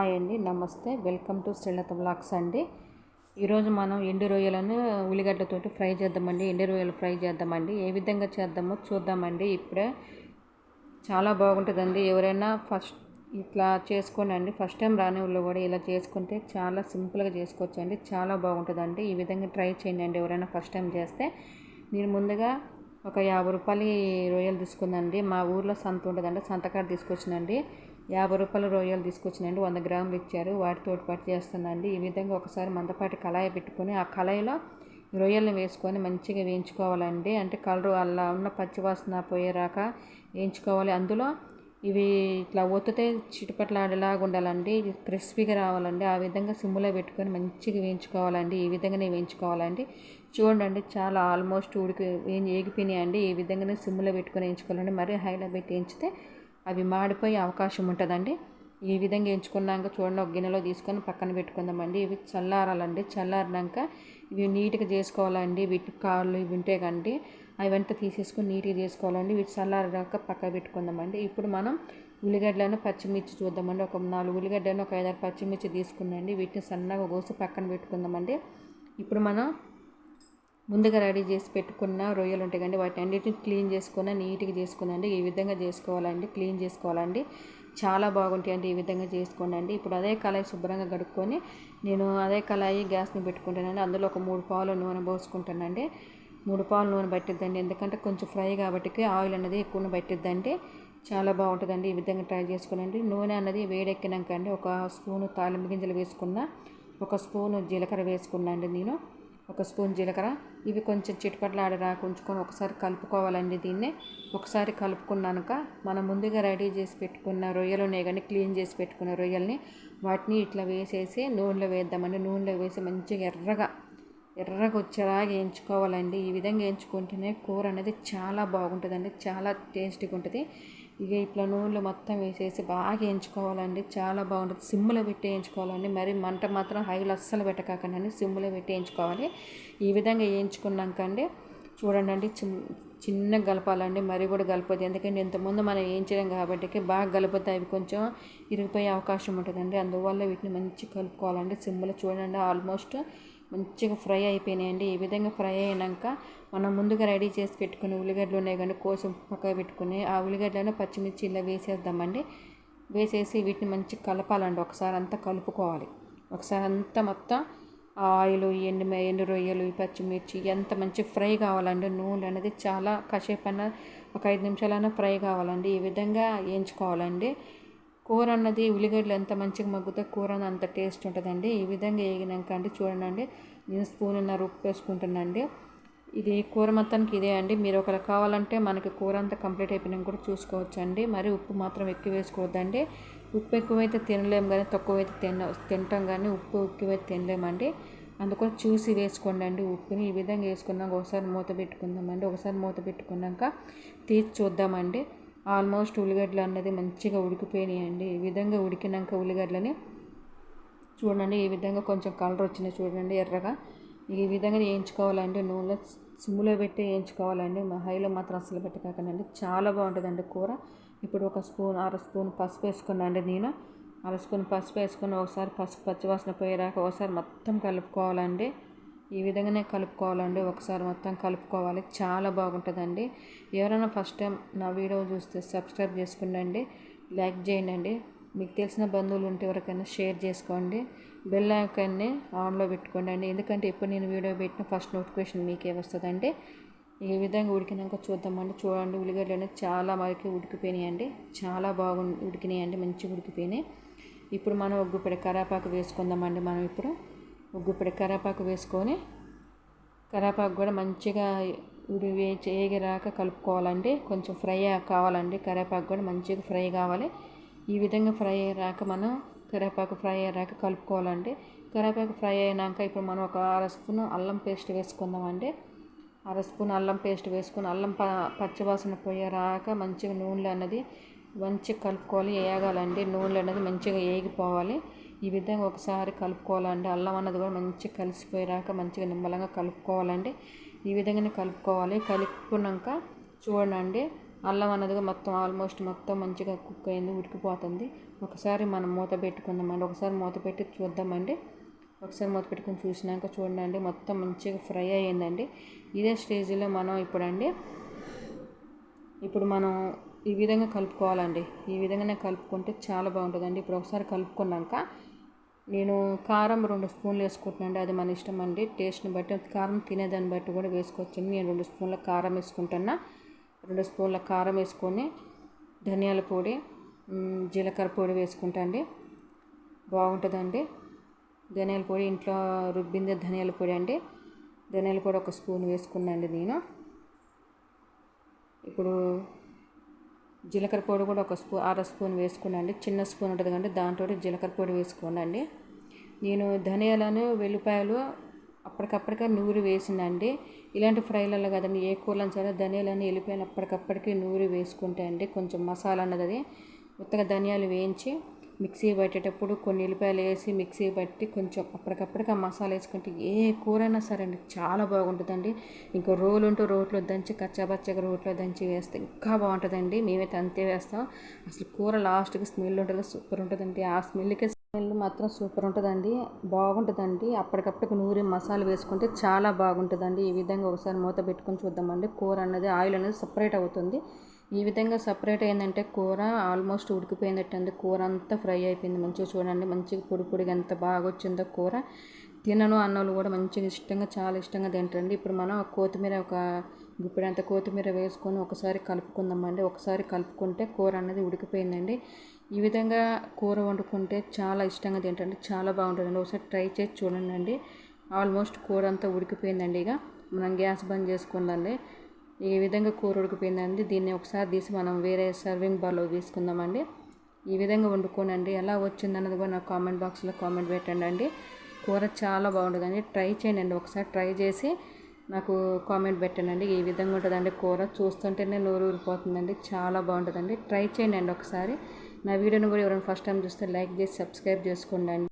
Hi అండి, నమస్తే. Welcome to Srilatha blogs అండి. ఈరోజు మనం ఎండు రొయ్యలను ఉల్లిగడ్డలతోటి ఫ్రై చేద్దామండి. ఎండు రొయ్యలు ఫ్రై చేద్దామండి. ఏ విధంగా చేద్దామో చూద్దామండి. ఇప్పుడే చాలా బాగుంటుందండి. ఎవరైనా ఫస్ట్ ఇట్లా చేసుకోనండి. ఫస్ట్ టైం రాని వాళ్ళు కూడా ఇలా చేసుకుంటే చాలా సింపుల్గా చేసుకోవచ్చండి. చాలా బాగుంటుందండి. ఈ విధంగా ట్రై చేయండి అండి. ఎవరైనా ఫస్ట్ టైం చేస్తే. నేను ముందుగా ఒక 50 రూపాయలు రొయ్యలు తీసుకుందండి. మా ఊర్లో సంత ఉంటుందండి. సంతకాడ తీసుకొచ్చినండి. 50 రూపాయల రొయ్యలు తీసుకొచ్చినండి. 100 గ్రాములు ఇచ్చారు. వాటితోటి పాటు చేస్తుందండి. ఈ విధంగా ఒకసారి మందపాటి కళాయి పెట్టుకొని ఆ కళాయిలో రొయ్యలను వేసుకొని మంచిగా వేయించుకోవాలండి. అంటే కలరు అలా ఉన్న పచ్చివాసన పోయేరాక వేయించుకోవాలి. అందులో ఇవి ఇట్లా ఒత్తితే చిటపట్లాడేలాగా ఉండాలండి. ఇది క్రిస్పీగా రావాలండి. ఆ విధంగా సిమ్లో పెట్టుకొని మంచిగా వేయించుకోవాలండి. ఈ విధంగానే వేయించుకోవాలండి. చూడండి, చాలా ఆల్మోస్ట్ ఏగిపోయినాయండి. ఈ విధంగానే సిమ్లో పెట్టుకొని వేయించుకోవాలండి. మరీ హైలో పెట్టి వేయించితే అవి మాడిపోయే అవకాశం ఉంటుందండి. ఈ విధంగా వేయించుకున్నాక చూడండి, ఒక గిన్నెలో తీసుకొని పక్కన పెట్టుకుందామండి. ఇవి చల్లారాలండి. చల్లారినాక ఇవి నీట్గా చేసుకోవాలండి. వీటి కాళ్ళు ఇవి ఉంటే కండి అవంతా తీసేసుకొని నీట్గా చేసుకోవాలండి. వీటి చల్లారాక పక్క పెట్టుకుందామండి. ఇప్పుడు మనం ఉల్లిగడ్డలను పచ్చిమిర్చి చూద్దామండి. ఒక 4 ఉల్లిగడ్డలను ఒక 5-6 పచ్చిమిర్చి తీసుకున్నాండి. వీటిని సన్నగా కోసి పక్కన పెట్టుకుందామండి. ఇప్పుడు మనం ముందుగా రెడీ చేసి పెట్టుకున్న రొయ్యలు ఉంటాయి కండి, వాటి అన్నిటిని క్లీన్ చేసుకుని నీట్గా చేసుకునండి. ఈ విధంగా చేసుకోవాలండి. క్లీన్ చేసుకోవాలండి. చాలా బాగుంటాయండి. ఈ విధంగా చేసుకోండి. ఇప్పుడు అదే కళాయి శుభ్రంగా కడుక్కొని నేను అదే కళాయి గ్యాస్ని పెట్టుకుంటానండి. అందులో ఒక 3 పావులు నూనె పోసుకుంటానండి. 3 పావులు నూనె పట్టిద్దండి. ఎందుకంటే కొంచెం ఫ్రై కాబట్టి ఆయిల్ అనేది ఎక్కువ పట్టిద్దండి. చాలా బాగుంటుందండి. ఈ విధంగా ట్రై చేసుకోనండి. నూనె అన్నది వేడెక్కినాక అండి ఒక స్పూను తాలింపు గింజలు వేసుకున్న, ఒక స్పూను జీలకర్ర వేసుకున్నా అండి. నేను ఒక స్పూన్ జీలకర్ర ఇవి కొంచెం చిటపట్లాడేరాక ఉంచుకొని ఒకసారి కలుపుకోవాలండి. దీన్ని ఒకసారి కలుపుకున్నాక మనం ముందుగా రెడీ చేసి పెట్టుకున్న రొయ్యలు ఉన్నాయి కానీ క్లీన్ చేసి పెట్టుకున్న రొయ్యల్ని వాటిని ఇట్లా వేసేసి నూనెలో వేద్దామండి. నూనెలో వేసి మంచిగా ఎర్రగా వచ్చేలాగా వేయించుకోవాలండి. ఈ విధంగా వేయించుకుంటేనే కూర అనేది చాలా బాగుంటుందండి. చాలా టేస్టీగా ఉంటుంది. ఇక ఇట్లా నూనెలో మొత్తం వేసేసి బాగా వేయించుకోవాలండి. చాలా బాగుంటుంది. సిమ్లో పెట్టి వేయించుకోవాలండి. మరి మంట మాత్రం హైలో అస్సలు పెట్టకాకండి, సిమ్లో పెట్టి వేయించుకోవాలి. ఈ విధంగా వేయించుకున్నాక అండి చూడండి, చిన్నగా కలపాలండి. మరి కూడా కలపదు. ఎందుకంటే ఇంతకుముందు మనం వేయించడం కాబట్టి బాగా కలిపితే అవి కొంచెం ఇరిగిపోయే అవకాశం ఉంటుందండి. అందువల్ల వీటిని మంచిగా కలుపుకోవాలండి. సిమ్లో చూడండి, ఆల్మోస్ట్ మంచిగా ఫ్రై అయిపోయినాయండి. ఈ విధంగా ఫ్రై అయినాక మనం ముందుగా రెడీ చేసి పెట్టుకుని ఉల్లిగడ్డలు ఉన్నాయి కానీ కోసం పక్కన పెట్టుకుని ఆ ఉల్లిగడ్డలను పచ్చిమిర్చి ఇలా వేసేద్దామండి. వేసేసి వీటిని మంచిగా కలపాలండి. ఒకసారి అంతా కలుపుకోవాలి. ఒకసారి అంతా మొత్తం ఆయిల్, ఎండు రొయ్యలు, పచ్చిమిర్చి ఎంత మంచి ఫ్రై కావాలండి. నూనె అనేది చాలా కాసేపైనా ఒక 5 నిమిషాలైనా ఫ్రై కావాలండి. ఈ విధంగా వేయించుకోవాలండి. కూర అన్నది ఉల్లిగడ్డలు ఎంత మంచిగా మగ్గితే కూర అంత టేస్ట్ ఉంటుందండి. ఈ విధంగా వేగినాక అండి చూడండి, నేను స్పూన్నర ఉప్పు వేసుకుంటానండి. ఇది కూర మొత్తానికి ఇదే అండి. మీరు ఒకరు కావాలంటే మనకి కూర అంతా కంప్లీట్ అయిపోయినాక కూడా చూసుకోవచ్చండి. మరి ఉప్పు మాత్రం ఎక్కువ వేసుకోవద్దండి. ఉప్పు ఎక్కువైతే తినలేము కానీ తక్కువైతే తింటాం కానీ ఉప్పు ఎక్కువైతే తినలేమండి. అందుకని చూసి వేసుకోండి అండి ఉప్పుని. ఈ విధంగా వేసుకున్నాక ఒకసారి మూత పెట్టుకుందామండి. ఒకసారి మూత పెట్టుకున్నాక తీసి చూద్దామండి. ఆల్మోస్ట్ ఉల్లిగడ్డలు అన్నది మంచిగా ఉడికిపోయినాయండి. ఈ విధంగా ఉడికినాక ఉల్లిగడ్డలని చూడండి, ఈ విధంగా కొంచెం కలర్ వచ్చినాయి చూడండి ఎర్రగా. ఈ విధంగా వేయించుకోవాలండి. నూనెలో సిమ్లో పెట్టి వేయించుకోవాలండి. హైలో మాత్రం అసలు పెట్టకండి. చాలా బాగుంటుందండి కూర. ఇప్పుడు ఒక అర స్పూన్ పసుపు వేసుకున్నాండి. నేను అర స్పూన్ పసుపు వేసుకొని ఒకసారి పసుపు పచ్చివాసన పోయేరాక ఒకసారి మొత్తం కలుపుకోవాలండి. ఈ విధంగానే కలుపుకోవాలండి. ఒకసారి మొత్తం కలుపుకోవాలి. చాలా బాగుంటుందండి. ఎవరైనా ఫస్ట్ టైం నా వీడియో చూస్తే సబ్స్క్రైబ్ చేసుకోండి, లైక్ చేయండి. మీకు తెలిసిన బంధువులు ఉంటే ఎవరికైనా షేర్ చేసుకోండి. బెల్ ఐకాన్ని ఆన్లో పెట్టుకోండి. ఎందుకంటే ఇప్పుడు నేను వీడియో పెట్టిన ఫస్ట్ నోటిఫికేషన్ మీకే వస్తుందండి. ఈ విధంగా ఉడికినాక చూద్దామండి. చూడండి, ఉల్లిగడ్డలు అనేది చాలా వరకు ఉడికిపోయినాయండి. చాలా ఉడికినాయండి. మంచిగా ఉడికిపోయినాయి. ఇప్పుడు మనం ఒక గుప్పెడు కరివేపాకు వేసుకుందామండి. మనం ఇప్పుడు ఒక గుప్పెడు కరివేపాకు వేసుకొని కరివేపాకు కూడా మంచిగా వేగిరాక కలుపుకోవాలండి. కొంచెం ఫ్రై కావాలండి. కరివేపాకు కూడా మంచిగా ఫ్రై కావాలి. ఈ విధంగా ఫ్రై అయ్యాక మనం కరివేపాకు ఫ్రై అయ్యాక కలుపుకోవాలండి. కరివేపాకు ఫ్రై అయినాక ఇప్పుడు మనం ఒక అర స్పూను అల్లం పేస్ట్ వేసుకుందామండి. అర స్పూన్ అల్లం పేస్ట్ వేసుకొని అల్లం పచ్చివాసన పోయేరాక మంచిగా నూనెలు అన్నది మంచిగా కలుపుకోవాలి. వేయగాలండి. నూనెలు అన్నది మంచిగా వేగిపోవాలి. ఈ విధంగా ఒకసారి కలుపుకోవాలండి. అల్లం అన్నది కూడా మంచిగా కలిసిపోయేరాక మంచిగా నిమ్మలంగా కలుపుకోవాలండి. ఈ విధంగానే కలుపుకోవాలి. కలుపుకున్నాక చూడండి, అల్లం అన్నది మొత్తం ఆల్మోస్ట్ మొత్తం మంచిగా కుక్ అయింది, ఉడికిపోతుంది. ఒకసారి మనం మూత పెట్టుకుందామండి, ఒకసారి మూత పెట్టి చూద్దామండి. ఒకసారి మూత పెట్టుకొని చూసినాక చూడండి మొత్తం మంచిగా ఫ్రై అయ్యిందండి. ఇదే స్టేజ్లో మనం ఇప్పుడు మనం ఈ విధంగా కలుపుకోవాలండి. ఈ విధంగానే కలుపుకుంటే చాలా బాగుంటుందండి. ఇప్పుడు ఒకసారి కలుపుకున్నాక నేను కారం 2 స్పూన్లు వేసుకుంటున్నాను. అది మన ఇష్టం అండి, టేస్ట్ని బట్టి కారం తినేదాన్ని బట్టి కూడా వేసుకోవచ్చండి. నేను 2 స్పూన్ల కారం వేసుకుంటున్నా. 2 స్పూన్ల కారం వేసుకొని ధనియాల పొడి, జీలకర్ర పొడి వేసుకుంటా అండి, బాగుంటుందండి. ధనియాల పొడి ఇంట్లో రుబ్బిందే ధనియాల పొడి అండి. ధనియాల పొడి 1 స్పూన్ వేసుకున్నాండి నేను. ఇప్పుడు జీలకర్ర పొడి కూడా 1 స్పూన్ వేసుకున్నాండి. చిన్న స్పూన్ ఉంటుంది కండి, దాంతో జీలకర్ర పొడి వేసుకోండి. నేను ధనియాలను వెల్లిపాయలు అప్పటికప్పటికే నూరి వేసిందండి. ఇలాంటి ఫ్రైలలో కదండి, ఏ కూరలను సరే ధనియాలని వెల్లిపాయలు అప్పటికప్పటికి నూరి వేసుకుంటే అండి కొంచెం మసాలా అన్నది అది ఉత్తగా ధనియాలు వేయించి మిక్సీ పట్టేటప్పుడు కొన్ని ఎల్లిపాయలు వేసి మిక్సీ పట్టి కొంచెం అప్పటికప్పటికి ఆ మసాలా వేసుకుంటే ఏ కూరైనా సరే అండి చాలా బాగుంటుందండి. ఇంకో రోలు ఉంటూ రోట్లో దంచి కచ్చాపచ్చగా రోట్లో దంచి వేస్తే ఇంకా బాగుంటుందండి. మేమైతే అంతే వేస్తాం. అసలు కూర లాస్ట్కి స్మెల్ ఉంటుంది, సూపర్ ఉంటుందండి. ఆ స్మెల్కి స్మెల్ మాత్రం సూపర్ ఉంటుందండి, బాగుంటుందండి. అప్పటికప్పటికి నూరి మసాలా వేసుకుంటే చాలా బాగుంటుందండి. ఈ విధంగా ఒకసారి మూత పెట్టుకొని చూద్దామండి. కూర అన్నది ఆయిల్ అనేది సపరేట్ అవుతుంది. ఈ విధంగా సపరేట్ అయిందంటే కూర ఆల్మోస్ట్ ఉడికిపోయినట్టు, కూర అంతా ఫ్రై అయిపోయింది. మంచిగా చూడండి, మంచిగా పొడి పొడిగా ఎంత బాగా వచ్చిందో కూర. తినను అన్నోళ్ళు కూడా మంచిగా ఇష్టంగా, చాలా ఇష్టంగా తింటారండి. ఇప్పుడు మనం కొత్తిమీర ఒక గుప్పెడంత కొత్తిమీర వేసుకొని ఒకసారి కలుపుకుందామండి. ఒకసారి కలుపుకుంటే కూర అన్నది ఉడికిపోయిందండి. ఈ విధంగా కూర వండుకుంటే చాలా ఇష్టంగా తింటారండి, చాలా బాగుంటుందండి. ఒకసారి ట్రై చేసి చూడండి. ఆల్మోస్ట్ కూర అంతా ఉడికిపోయిందండి. ఇక మనం గ్యాస్ బంద్ చేసుకుందండి. ఈ విధంగా కూర ఉడికిపోయిందండి. దీన్ని ఒకసారి తీసి మనం వేరే సర్వింగ్ బౌల్లో తీసుకుందామండి. ఈ విధంగా వండుకోనండి. ఎలా వచ్చిందన్నది కూడా నాకు కామెంట్ బాక్స్లో కామెంట్ పెట్టండి. కూర చాలా బాగుంటుందండి, ట్రై చేయండి. ఒకసారి ట్రై చేసి నాకు కామెంట్ పెట్టండి. ఈ విధంగా ఉంటుందండి కూర, చూస్తుంటేనే నోరు ఊరిపోతుందండి, చాలా బాగుంటుందండి. ట్రై చేయండి ఒకసారి. నా వీడియోని కూడా ఎవరైనా ఫస్ట్ టైం చూస్తే లైక్ చేసి సబ్స్క్రైబ్ చేసుకోండి.